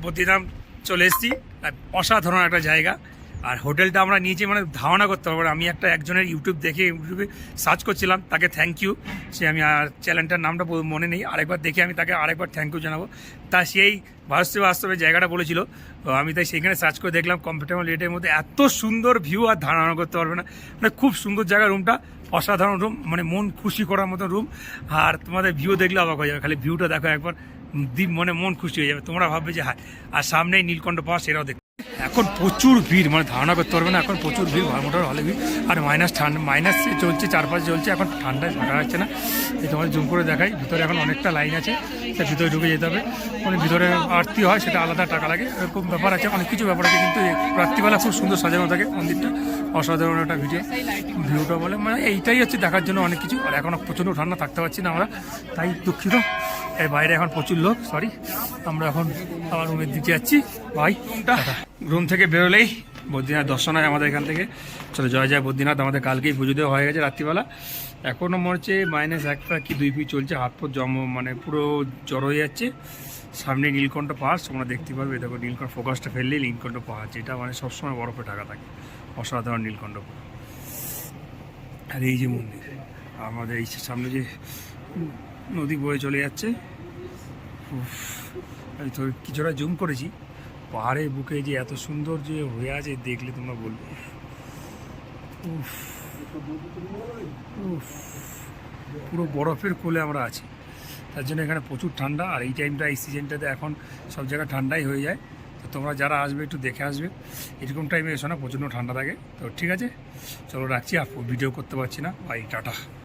বদ্রীনাথ চলে এসেছি। অসাধারণ একটা জায়গা। আর হোটেলটা আমরা নিয়েছি মানে ধারণা করতে পারবো না। আমি একজনের ইউটিউবে সার্চ করছিলাম, তাকে থ্যাংক ইউ। আমি আর চ্যানেলটার নামটা মনে নেই, আরেকবার দেখে আমি তাকে আরেকবার থ্যাংক ইউ জানাবো। তা সেই বাস্তবে জায়গাটা বলেছিল, তো আমি তাই সেইখানে সার্চ করে দেখলাম কমফোর্টেবল রেটের মধ্যে এত সুন্দর ভিউ আর ধারণা করতে পারবে না। মানে খুব সুন্দর জায়গা, রুমটা অসাধারণ রুম, মানে মন খুশি করার মতো রুম। আর তোমাদের ভিউ দেখলে অবাক হয়ে যাবে, খালি ভিউটা দেখো একবার, মন খুশি হয়ে যাবে। তোমরা ভাববে যে হ্যাঁ, আর সামনেই নীলকণ্ঠ পাহাড়, সেটাও দেখো। এখন প্রচুর ভিড়, মানে ধারণা করতে পারবে না, এখন প্রচুর ভিড়, মোটর হলে ভিড়। আর মাইনাস চলছে, চারপাশে চলছে, এখন ঠান্ডায় থাকা যাচ্ছে না। এই তোমাদের জুম করে দেখাই, ভিতরে এখন অনেকটা লাইন আছে, সে ভিতরে ঢুকে যেতে হবে। মানে ভিতরে আরতি হয়, সেটা আলাদা টাকা লাগে, এরকম ব্যাপার আছে, অনেক কিছু ব্যাপার আছে। কিন্তু রাত্রিবেলা খুব সুন্দর সাজানো থাকে মন্দিরটা, অসাধারণ একটা ভিউটা বলে, মানে এইটাই হচ্ছে দেখার জন্য অনেক কিছু। আর এখন প্রচণ্ড ঠান্ডা, থাকতে পারছি না আমরা, তাই দুঃখিত। এর বাইরে এখন প্রচুর লোক, সরি। আমরা এখন আমার রুমের দিকে যাচ্ছি। ভাই রুম থেকে বেরোলেই বদ্রীনাথ দর্শন হয় আমাদের এখান থেকে। চলো, জয় জয় বদ্রীনাথ। আমাদের কালকেই পুজো দেওয়া হয়ে গেছে রাত্রিবেলা। এখনও মনে হচ্ছে -1 কি 2 ফিট চলছে, হাত পর মানে পুরো জ্বর হয়ে যাচ্ছে। সামনে নীলকণ্ঠ পাহাড়, তোমরা দেখতে পারবে। দেখো নীলকণ্ঠ, ফোকাসটা ফেললেই নীলকণ্ঠ পাহাড়, যেটা মানে সবসময় বরফে ঢাকা থাকে, অসাধারণ নীলকণ্ঠ পাহাড়। আর এই যে মন্দির, আমাদের এই সামনে যে নদী বয়ে চলে যাচ্ছে। আমি তো কিছুটা জুম করেছি, পাহাড়ের বুকে যে এত সুন্দর যে হয়ে আছে, দেখলে তোমরা বলবে পুরো বরফের কোলে আমরা আছি। তার জন্য এখানে প্রচুর ঠান্ডা। আর এই টাইমটা, এই সিজনটাতে এখন সব জায়গায় ঠান্ডাই হয়ে যায়। তো তোমরা যারা আসবে একটু দেখে আসবে, এরকম টাইমে এসো না, প্রচণ্ড ঠান্ডা থাকে। তো ঠিক আছে, চলো রাখছি, আর ভিডিও করতে পারছি না। Bye, tata.